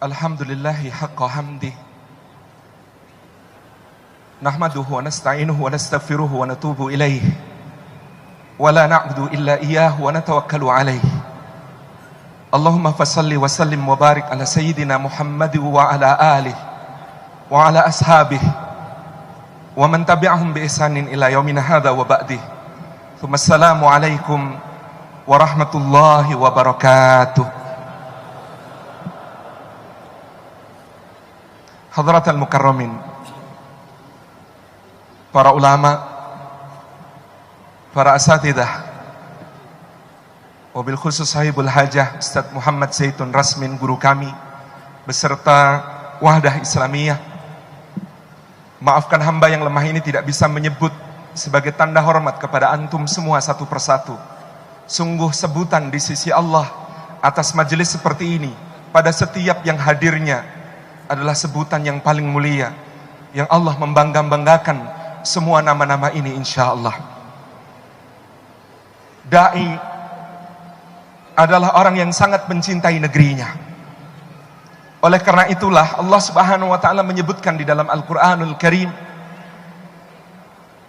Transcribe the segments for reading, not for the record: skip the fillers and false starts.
Alhamdulillahi haqqa hamdih. Nahmaduhu wa nasta'inuhu wa nastaghfiruhu wa natubu ilaih. Wa la na'budu illa iyyahu wa natawakkalu alaih. Allahumma fasalli wa sallim wa barik ala sayyidina Muhammad wa ala alihi wa ala ashabihi wa man tabi'ahum bi ihsanin ila yaumina hadza wa ba'dih. Tsumma assalamu alaikum warahmatullahi wabarakatuh. Hadratal mukarramin, para ulama, para asatidah, wabil khusus sahibul hajah Ustadz Muhammad Zaitun Rasmin, guru kami, beserta Wahdah Islamiyah. Maafkan hamba yang lemah ini tidak bisa menyebut sebagai tanda hormat kepada antum semua satu persatu. Sungguh sebutan di sisi Allah atas majelis seperti ini pada setiap yang hadirnya adalah sebutan yang paling mulia, yang Allah membangga-banggakan semua nama-nama ini insyaallah. Da'i adalah orang yang sangat mencintai negerinya. Oleh karena itulah Allah Subhanahu wa taala menyebutkan di dalam Al-Qur'anul Karim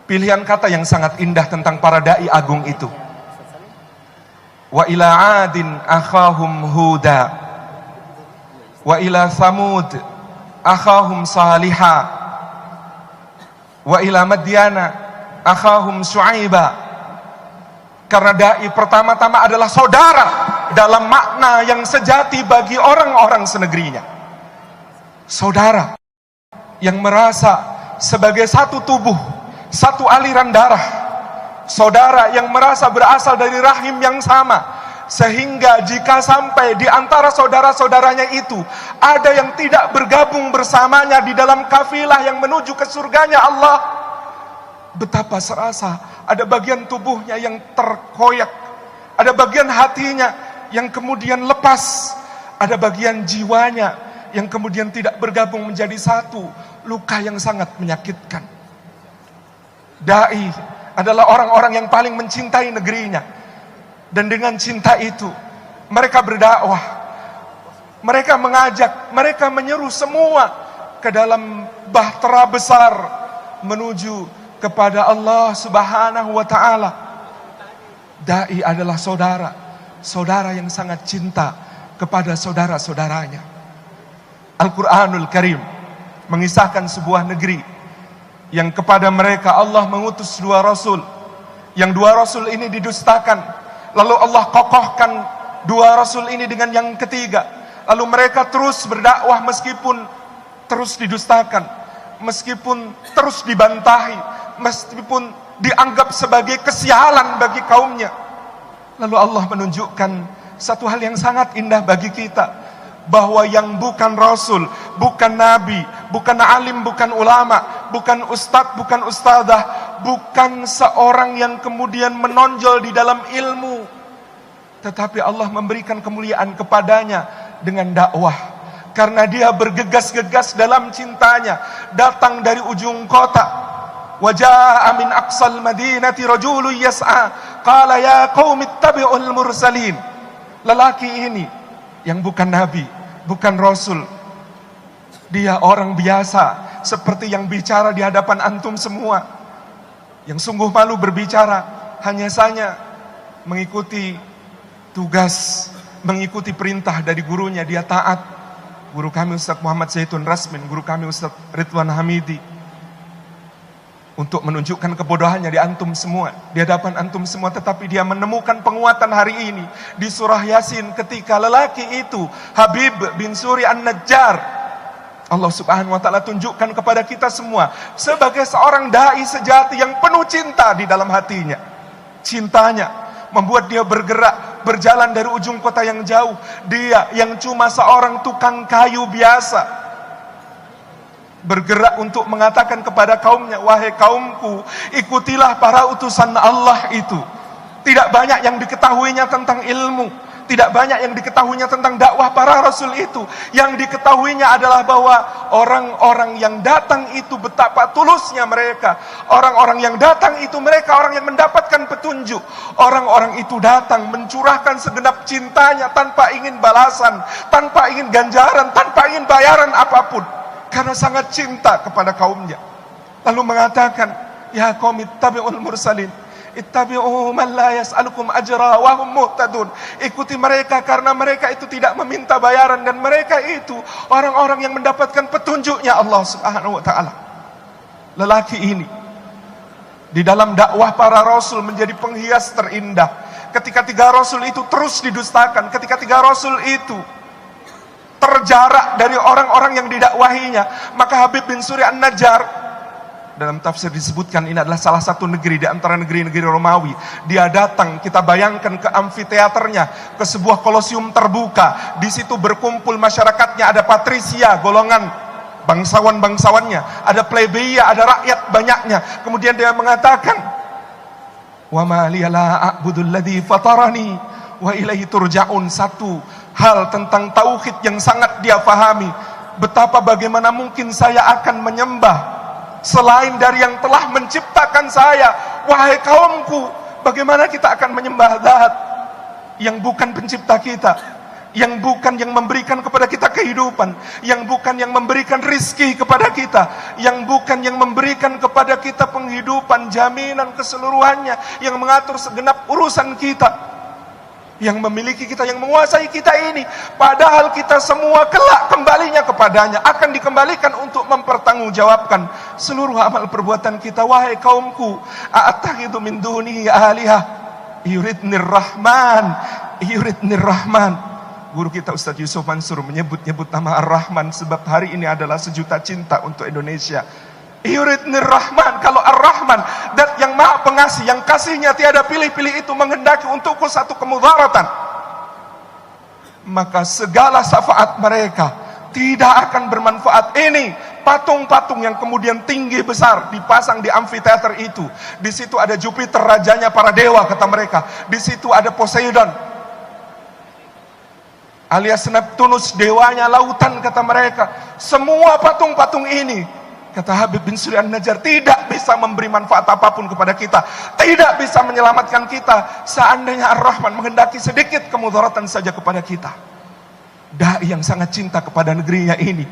pilihan kata yang sangat indah tentang para dai agung itu. Wa ila 'adin akhahum huda wa ila Thamud akhahum salihah wa ila Madyana akhahum Syuaiba. Karena dai pertama-tama adalah saudara dalam makna yang sejati bagi orang-orang senegerinya. Saudara yang merasa sebagai satu tubuh, satu aliran darah. Saudara yang merasa berasal dari rahim yang sama. Sehingga jika sampai di antara saudara-saudaranya itu ada yang tidak bergabung bersamanya di dalam kafilah yang menuju ke surganya Allah, betapa serasa ada bagian tubuhnya yang terkoyak, ada bagian hatinya yang kemudian lepas, ada bagian jiwanya yang kemudian tidak bergabung menjadi satu. Luka yang sangat menyakitkan. Dai adalah orang-orang yang paling mencintai negerinya. Dan dengan cinta itu mereka berdakwah, mereka mengajak, mereka menyeru semua ke dalam bahtera besar menuju kepada Allah Subhanahu wa taala. Dai adalah saudara, saudara yang sangat cinta kepada saudara-saudaranya. Al-Qur'anul Karim mengisahkan sebuah negeri yang kepada mereka Allah mengutus dua rasul, yang dua rasul ini didustakan. Lalu Allah kokohkan dua rasul ini dengan yang ketiga. Lalu mereka terus berdakwah meskipun terus didustakan, meskipun terus dibantahi, meskipun dianggap sebagai kesialan bagi kaumnya. Lalu Allah menunjukkan satu hal yang sangat indah bagi kita, bahwa yang bukan rasul, bukan nabi, bukan alim, bukan ulama, bukan ustadz, bukan ustadzah, bukan seorang yang kemudian menonjol di dalam ilmu, tetapi Allah memberikan kemuliaan kepadanya dengan dakwah. Karena dia bergegas-gegas dalam cintanya, datang dari ujung kota. Waja'a min aqsal madinati rajulun yas'a qala ya qaumi ittabi'ul mursalin. Lelaki ini yang bukan nabi, bukan rasul, dia orang biasa seperti yang bicara di hadapan antum semua, yang sungguh malu berbicara, hanya saja mengikuti tugas, mengikuti perintah dari gurunya. Dia taat. Guru kami Ustadz Muhammad Zaitun Rasmin, guru kami Ustadz Ridwan Hamidi, untuk menunjukkan kebodohannya di antum semua, di hadapan antum semua. Tetapi dia menemukan penguatan hari ini di surah Yasin ketika lelaki itu, Habib bin Suri An-Najjar, Allah Subhanahu wa taala tunjukkan kepada kita semua sebagai seorang dai sejati yang penuh cinta di dalam hatinya. Cintanya membuat dia bergerak, berjalan dari ujung kota yang jauh. Dia yang cuma seorang tukang kayu biasa, bergerak untuk mengatakan kepada kaumnya, wahai kaumku, ikutilah para utusan Allah itu. Tidak banyak yang diketahuinya tentang ilmu, Tidak banyak yang diketahuinya tentang dakwah para rasul itu. Yang diketahuinya adalah bahwa orang-orang yang datang itu betapa tulusnya mereka. Orang-orang yang datang itu mereka orang yang mendapatkan petunjuk. Orang-orang itu datang mencurahkan segenap cintanya tanpa ingin balasan, tanpa ingin ganjaran, tanpa ingin bayaran apapun. Karena sangat cinta kepada kaumnya. Lalu mengatakan, ya qaum ittabi'ul mursalin. Ittabi'u man la yas'alukum ajra wa hum muhtadun. Ikuti mereka karena mereka itu tidak meminta bayaran, dan mereka itu orang-orang yang mendapatkan petunjuknya Allah Subhanahu wa taala. Lelaki ini di dalam dakwah para rasul menjadi penghias terindah. Ketika 3 rasul itu terus didustakan, ketika 3 rasul itu terjarak dari orang-orang yang didakwahinya, maka Habib bin Suri An-Najjar, dalam tafsir disebutkan ini adalah salah satu negeri di antara negeri-negeri Romawi. Dia datang, kita bayangkan ke amfiteaternya, ke sebuah kolosium terbuka. Di situ berkumpul masyarakatnya, ada patrisia, golongan bangsawan-bangsawannya, ada plebeia, ada rakyat banyaknya. Kemudian dia mengatakan, wa ma liya la a'budul ladzi fatarani wa ilaihi turja'un. Satu hal tentang tauhid yang sangat dia pahami, betapa bagaimana mungkin saya akan menyembah selain dari yang telah menciptakan saya. Wahai kaumku, bagaimana kita akan menyembah Zat yang bukan pencipta kita, yang bukan yang memberikan kepada kita kehidupan, yang bukan yang memberikan rizki kepada kita, yang bukan yang memberikan kepada kita penghidupan, jaminan keseluruhannya, yang mengatur segenap urusan kita, yang memiliki kita, yang menguasai kita ini. Padahal kita semua kelak kembalinya kepadanya, akan dikembalikan untuk mempertanggungjawabkan seluruh amal perbuatan kita. Wahai kaumku, a'attakhidhu min dunihi alihah yuridnir rahman yuridnir rahman. Guru kita Ustaz Yusuf Mansur menyebut-nyebut nama Ar-Rahman sebab hari ini adalah sejuta cinta untuk Indonesia. Yuridnir Rahman, kalau Ar-Rahman, dat yang maha pengasih, yang kasihnya tiada pilih-pilih itu menghendaki untukku satu kemudaratan, maka segala syafaat mereka tidak akan bermanfaat. Ini patung-patung yang kemudian tinggi besar dipasang di amfiteater itu. Di situ ada Jupiter, rajanya para dewa, kata mereka. Di situ ada Poseidon alias Neptunus, dewanya lautan, kata mereka. Semua patung-patung ini, kata Habib bin Suri An-Najjar, tidak bisa memberi manfaat apapun kepada kita, tidak bisa menyelamatkan kita seandainya Ar-Rahman menghendaki sedikit kemudaratan saja kepada kita. Dai yang sangat cinta kepada negerinya ini,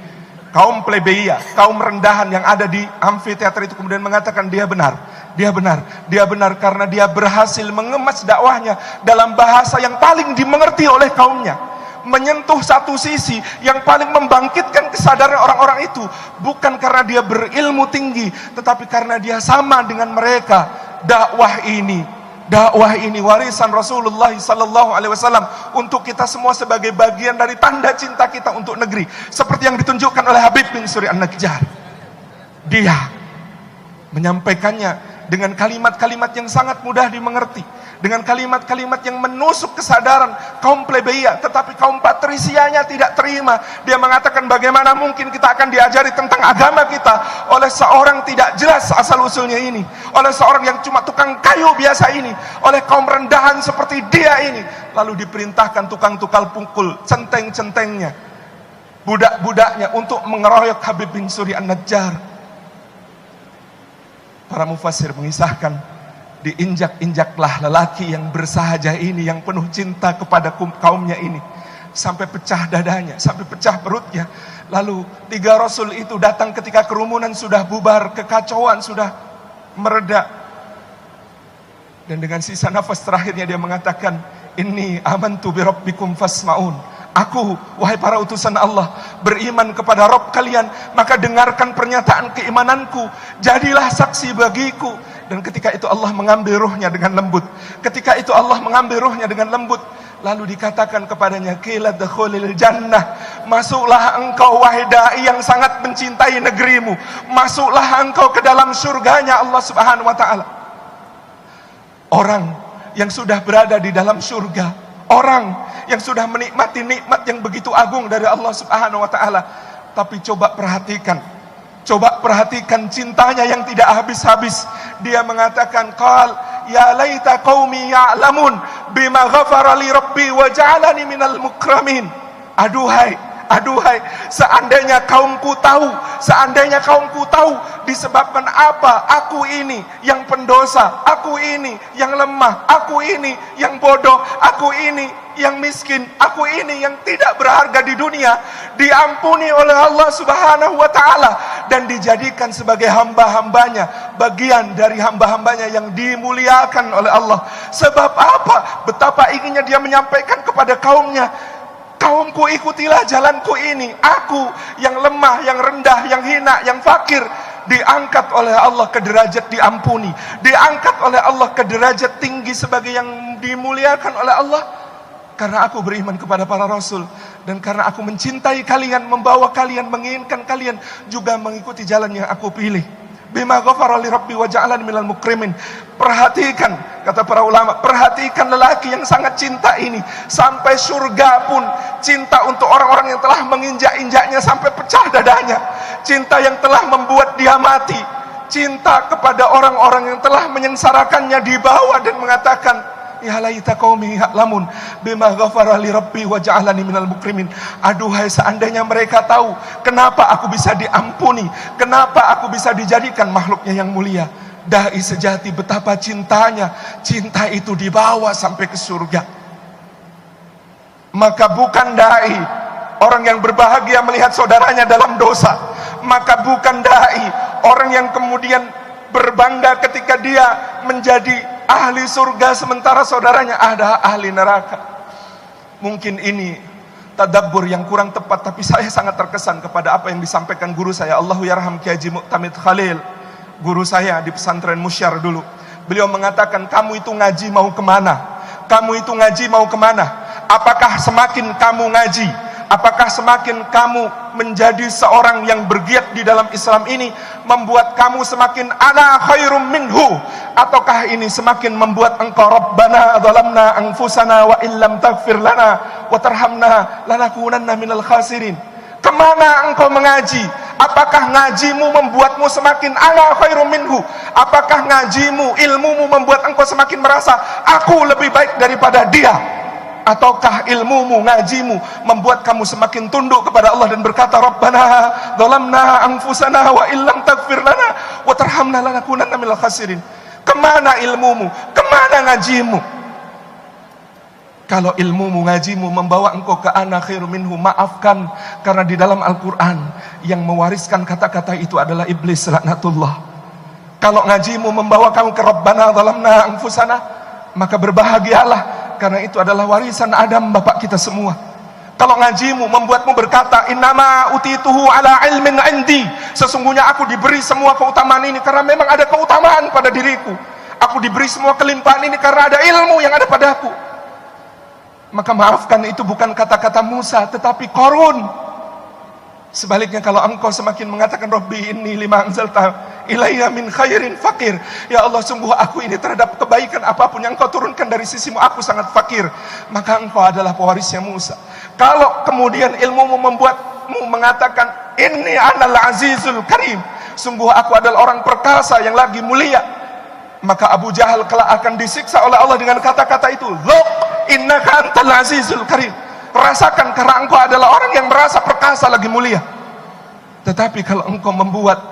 kaum plebeia, kaum rendahan yang ada di amfiteater itu, kemudian mengatakan dia benar, dia benar, dia benar, karena dia berhasil mengemas dakwahnya dalam bahasa yang paling dimengerti oleh kaumnya, menyentuh satu sisi yang paling membangkitkan kesadaran orang-orang itu, bukan karena dia berilmu tinggi, tetapi karena dia sama dengan mereka. Dakwah ini warisan Rasulullah sallallahu alaihi wasallam untuk kita semua sebagai bagian dari tanda cinta kita untuk negeri, seperti yang ditunjukkan oleh Habib bin Suri An-Najjar. Dia menyampaikannya dengan kalimat-kalimat yang sangat mudah dimengerti, dengan kalimat-kalimat yang menusuk kesadaran kaum plebeia, tetapi kaum patrisianya tidak terima. Dia mengatakan, bagaimana mungkin kita akan diajari tentang agama kita oleh seorang tidak jelas asal-usulnya ini, oleh seorang yang cuma tukang kayu biasa ini, oleh kaum rendahan seperti dia ini. Lalu diperintahkan tukang-tukang pukul, centeng-centengnya, budak-budaknya untuk mengeroyok Habib bin Suri An-Najjar. Para mufassir mengisahkan, diinjak-injaklah lelaki yang bersahaja ini, yang penuh cinta kepada kaumnya ini, sampai pecah dadanya, sampai pecah perutnya. Lalu 3 rasul itu datang ketika kerumunan sudah bubar, kekacauan sudah mereda, dan dengan sisa nafas terakhirnya dia mengatakan, inni amantu bi rabbikum fasma'un. Aku, wahai para utusan Allah, beriman kepada Rabb kalian, maka dengarkan pernyataan keimananku, jadilah saksi bagiku. Dan ketika itu Allah mengambil ruhnya dengan lembut. Ketika itu Allah mengambil ruhnya dengan lembut. Lalu dikatakan kepadanya, qila dkhulil jannah, masuklah engkau wahai dai yang sangat mencintai negerimu, masuklah engkau ke dalam surganya Allah Subhanahu wa taala. Orang yang sudah berada di dalam surga, orang yang sudah menikmati nikmat yang begitu agung dari Allah Subhanahu wa taala. Tapi coba perhatikan cintanya yang tidak habis-habis. Dia mengatakan, qal ya laita qaumi ya'lamun bima ghafara li rabbi wa ja'alani minal mukramin. Aduhai, seandainya kaumku tahu disebabkan apa aku ini yang pendosa, aku ini yang lemah, aku ini yang bodoh, aku ini yang miskin, aku ini yang tidak berharga di dunia, diampuni oleh Allah Subhanahu wa ta'ala dan dijadikan sebagai hamba-hambanya, bagian dari hamba-hambanya yang dimuliakan oleh Allah. Sebab apa? Betapa inginnya dia menyampaikan kepada kaumnya, kaumku, ikutilah jalanku ini. Aku yang lemah, yang rendah, yang hina, yang fakir, diangkat oleh Allah ke derajat diampuni, diangkat oleh Allah ke derajat tinggi sebagai yang dimuliakan oleh Allah. Karena aku beriman kepada para rasul, dan karena aku mencintai kalian, membawa kalian, menginginkan kalian juga mengikuti jalan yang aku pilih. Bima ghafara li rabbi wa ja'alani minal mukrimin. Perhatikan, kata para ulama, perhatikan lelaki yang sangat cinta ini. Sampai surga pun cinta untuk orang-orang yang telah menginjak-injaknya sampai pecah dadanya. Cinta yang telah membuat dia mati. Cinta kepada orang-orang yang telah menyengsarakannya di bawah dan mengatakan, ya laita qaumi ya'lamun bima ghafara li rabbi wa ja'alani minal mukrimin. Aduhai, seandainya mereka tahu kenapa aku bisa diampuni, kenapa aku bisa dijadikan makhluknya yang mulia. Dai sejati betapa cintanya, cinta itu dibawa sampai ke surga. Maka bukan dai orang yang berbahagia melihat saudaranya dalam dosa, maka bukan dai orang yang kemudian berbangga ketika dia menjadi ahli surga sementara saudaranya ada ahli neraka. Mungkin ini tadabbur yang kurang tepat, tapi saya sangat terkesan kepada apa yang disampaikan guru saya, Allahu yarham Kiai Haji Mu'tamid Khalil, guru saya di pesantren Musyar dulu. Beliau mengatakan, kamu itu ngaji mau kemana? Kamu itu ngaji mau kemana? Apakah semakin kamu ngaji, apakah semakin kamu menjadi seorang yang bergiat di dalam Islam ini membuat kamu semakin ana khairum minhu, ataukah ini semakin membuat engkau Rabbana zalamna anfusana wa illam taghfir lana wa tarhamna lanakunanna minal khasirin? Kemana engkau mengaji? Apakah ngajimu membuatmu semakin ana khairum minhu? Apakah ngajimu, ilmumu membuat engkau semakin merasa aku lebih baik daripada dia? Ataukah ilmumu, ngajimu membuat kamu semakin tunduk kepada Allah dan berkata, Rabbana zalamna anfusana wa illam taghfir lana wa tarhamna lanakunanna minal khasirin? Kemana ilmumu? Kemana ngajimu? Kalau ilmumu, ngajimu membawa engkau ke ana khairu minhu, maafkan, karena di dalam Al-Quran yang mewariskan kata-kata itu adalah iblis laknatullah. Kalau ngajimu membawa kamu ke Rabbana zalamna anfusana, maka berbahagialah, karena itu adalah warisan Adam, bapak kita semua. Kalau ngajimu membuatmu berkata, innama utituhu ala ilmin indi, sesungguhnya aku diberi semua keutamaan ini karena memang ada keutamaan pada diriku. Aku diberi semua kelimpahan ini karena ada ilmu yang ada padaku. Maka maafkan, itu bukan kata-kata Musa, tetapi Qarun. Sebaliknya, kalau engkau semakin mengatakan Rabbi inni lima anzalta ilayya min khairin fakir, ya Allah, sungguh aku ini terhadap kebaikan apapun yang engkau turunkan dari sisimu, aku sangat fakir, maka engkau adalah pewarisnya Musa. Kalau kemudian ilmumu membuatmu mengatakan inni anal azizul karim, sungguh aku adalah orang perkasa yang lagi mulia, maka Abu Jahal kelak akan disiksa oleh Allah dengan kata-kata itu, Dhuq innaka antal azizul karim, rasakan karena engkau adalah orang yang merasa perkasa lagi mulia. Tetapi kalau engkau membuat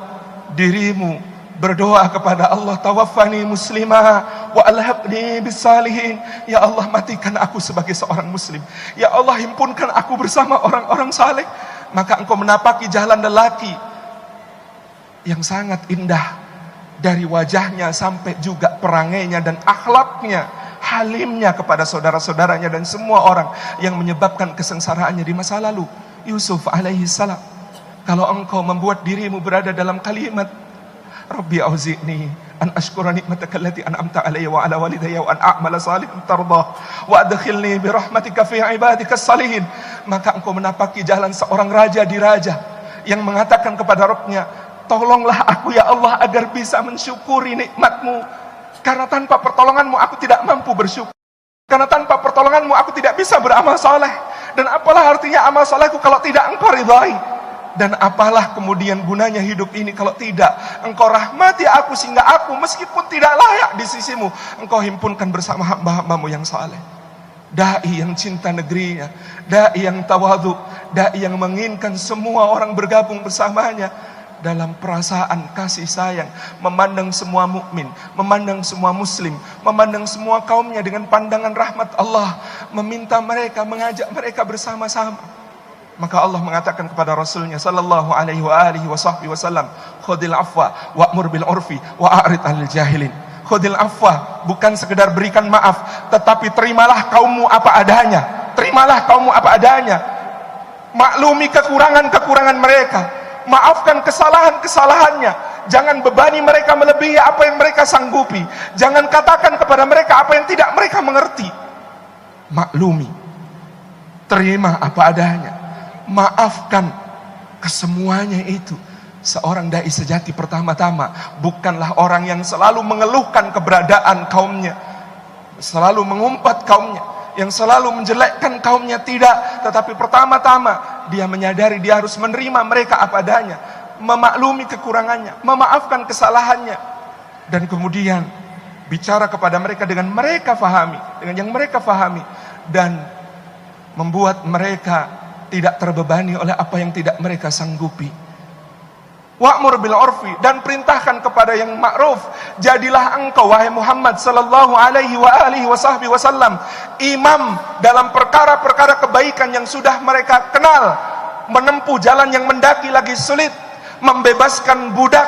dirimu berdoa kepada Allah, tawaffani muslimah wa alhaqni bisalihin, ya Allah, matikan aku sebagai seorang muslim, ya Allah, himpunkan aku bersama orang-orang saleh, maka engkau menapaki jalan lelaki yang sangat indah, dari wajahnya sampai juga perangainya dan akhlaknya, halimnya kepada saudara-saudaranya dan semua orang yang menyebabkan kesengsaraannya di masa lalu. Yusuf alaihi salam. Kalau engkau membuat dirimu berada dalam kalimat Rabbi auzi'ni an ashkura nikmataka allati an'amta alayya wa ala walidayya wa an a'mala salihan tardah wa adkhilni bi rahmatika fi ibadikas salihin, maka engkau menapaki jalan seorang raja di raja yang mengatakan kepada Rabbnya, tolonglah aku ya Allah agar bisa mensyukuri nikmatmu, karena tanpa pertolonganmu aku tidak mampu bersyukur, karena tanpa pertolonganmu aku tidak bisa beramal saleh, dan apalah artinya amal salehku kalau tidak engkau ridhai. Dan apalah kemudian gunanya hidup ini kalau tidak engkau rahmati aku sehingga aku meskipun tidak layak di sisimu, engkau himpunkan bersama hamba-hambamu yang saleh. Dai yang cinta negerinya, dai yang tawadhu, dai yang menginginkan semua orang bergabung bersamanya dalam perasaan kasih sayang, memandang semua mukmin, memandang semua muslim, memandang semua kaumnya dengan pandangan rahmat Allah, meminta mereka, mengajak mereka bersama-sama. Maka Allah mengatakan kepada Rasulnya sallallahu alaihi wa alihi wasallam, khudil afwa wa'mur bil urfi wa'arid 'anil jahilin. Khudil afwa bukan sekedar berikan maaf, tetapi terimalah kaummu apa adanya. Terimalah kaummu apa adanya. Maklumi kekurangan-kekurangan mereka, maafkan kesalahan-kesalahannya. Jangan bebani mereka melebihi apa yang mereka sanggupi. Jangan katakan kepada mereka apa yang tidak mereka mengerti. Maklumi, terima apa adanya, maafkan kesemuanya itu. Seorang dai sejati pertama-tama bukanlah orang yang selalu mengeluhkan keberadaan kaumnya, selalu mengumpat kaumnya, yang selalu menjelekkan kaumnya, tidak. Tetapi pertama-tama dia menyadari dia harus menerima mereka apa adanya, memaklumi kekurangannya, memaafkan kesalahannya, dan kemudian bicara kepada mereka dengan mereka fahami, dengan yang mereka fahami, dan membuat mereka tidak terbebani oleh apa yang tidak mereka sanggupi. Wa'mur bil urfi, dan perintahkan kepada yang ma'ruf. Jadilah engkau wahai Muhammad sallallahu alaihi wa alihi wasallam imam dalam perkara-perkara kebaikan yang sudah mereka kenal, menempuh jalan yang mendaki lagi sulit, membebaskan budak,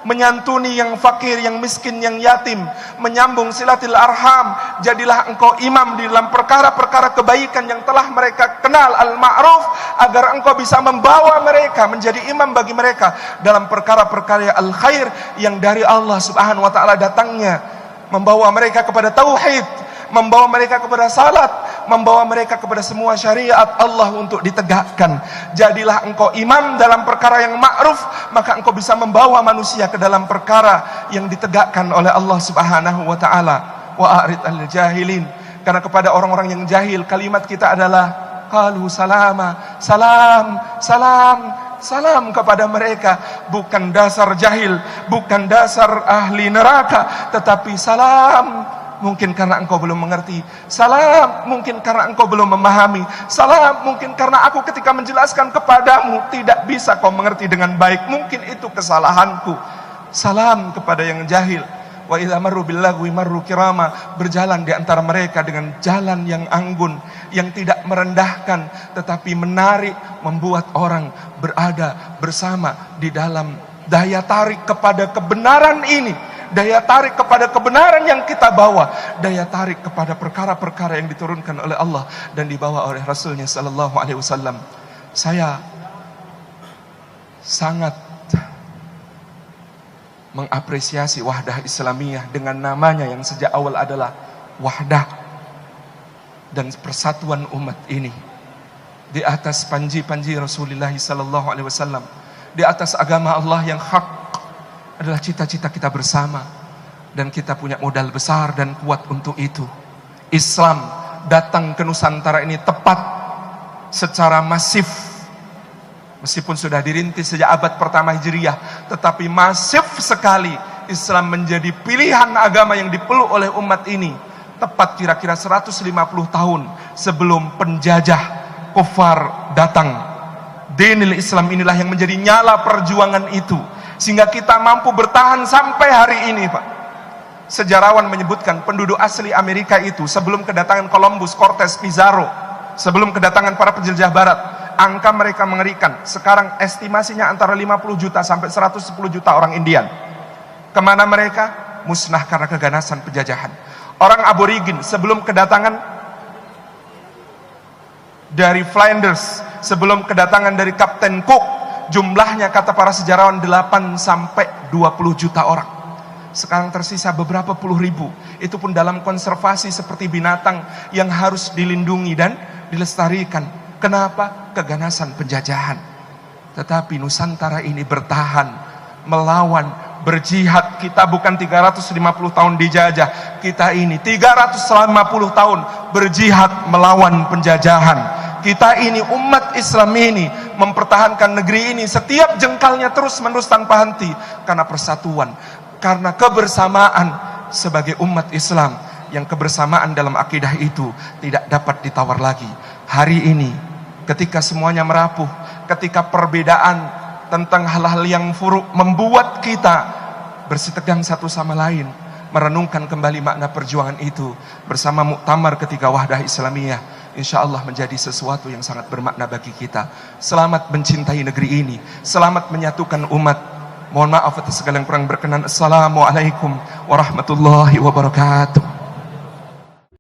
menyantuni yang fakir, yang miskin, yang yatim, menyambung silatil arham. Jadilah engkau imam di dalam perkara-perkara kebaikan yang telah mereka kenal, al-ma'ruf, agar engkau bisa membawa mereka, menjadi imam bagi mereka dalam perkara-perkara al-khair yang dari Allah subhanahu wa ta'ala datangnya, membawa mereka kepada tauhid, membawa mereka kepada salat, membawa mereka kepada semua syariat Allah untuk ditegakkan. Jadilah engkau imam dalam perkara yang ma'ruf, maka engkau bisa membawa manusia ke dalam perkara yang ditegakkan oleh Allah subhanahu wa ta'ala. Wa'arid 'anil jahilin, karena kepada orang-orang yang jahil kalimat kita adalah qalu salama, salam, salam, salam kepada mereka. Bukan dasar jahil, bukan dasar ahli neraka, tetapi salam mungkin karena engkau belum mengerti, salam mungkin karena engkau belum memahami, salam mungkin karena aku ketika menjelaskan kepadamu tidak bisa kau mengerti dengan baik, mungkin itu kesalahanku. Salam kepada yang jahil. Wa idza marru bil lagwi marru kirama, berjalan di antara mereka dengan jalan yang anggun, yang tidak merendahkan tetapi menarik, membuat orang berada bersama di dalam daya tarik kepada kebenaran ini, daya tarik kepada kebenaran yang kita bawa, daya tarik kepada perkara-perkara yang diturunkan oleh Allah dan dibawa oleh Rasulnya sallallahu alaihi wasallam. Saya sangat mengapresiasi Wahdah Islamiyah dengan namanya yang sejak awal adalah Wahdah dan persatuan umat ini di atas panji-panji Rasulullah sallallahu alaihi wasallam, di atas agama Allah yang hak, adalah cita-cita kita bersama, dan kita punya modal besar dan kuat untuk itu. Islam datang ke Nusantara ini tepat secara masif, meskipun sudah dirintis sejak abad pertama Hijriyah, tetapi masif sekali Islam menjadi pilihan agama yang dipeluk oleh umat ini tepat kira-kira 150 tahun sebelum penjajah kufar datang. Dinil Islam inilah yang menjadi nyala perjuangan itu, sehingga kita mampu bertahan sampai hari ini, Pak. Sejarawan menyebutkan penduduk asli Amerika itu sebelum kedatangan Columbus, Cortez, Pizarro, sebelum kedatangan para penjelajah barat, angka mereka mengerikan. Sekarang estimasinya antara 50 juta sampai 110 juta orang Indian. Kemana mereka? Musnah karena keganasan penjajahan. Orang aborigin sebelum kedatangan dari Flanders, sebelum kedatangan dari Kapten Cook, jumlahnya kata para sejarawan 8 sampai 20 juta orang. Sekarang tersisa beberapa puluh ribu. Itu pun dalam konservasi seperti binatang yang harus dilindungi dan dilestarikan. Kenapa? Keganasan penjajahan. Tetapi Nusantara ini bertahan, melawan, berjihad. Kita bukan 350 tahun dijajah, kita ini 350 tahun berjihad melawan penjajahan. kita ini, umat Islam ini, mempertahankan negeri ini setiap jengkalnya terus-menerus tanpa henti, karena persatuan, karena kebersamaan sebagai umat Islam, yang kebersamaan dalam akidah itu tidak dapat ditawar lagi. Hari ini, ketika semuanya merapuh, ketika perbedaan tentang hal-hal yang furuk membuat kita bersitegang satu sama lain, merenungkan kembali makna perjuangan itu bersama muktamar ketika Wahdah Islamiyah, insya Allah menjadi sesuatu yang sangat bermakna bagi kita. Selamat mencintai negeri ini, selamat menyatukan umat. Mohon maaf atas segala yang kurang berkenan. Assalamualaikum warahmatullahi wabarakatuh.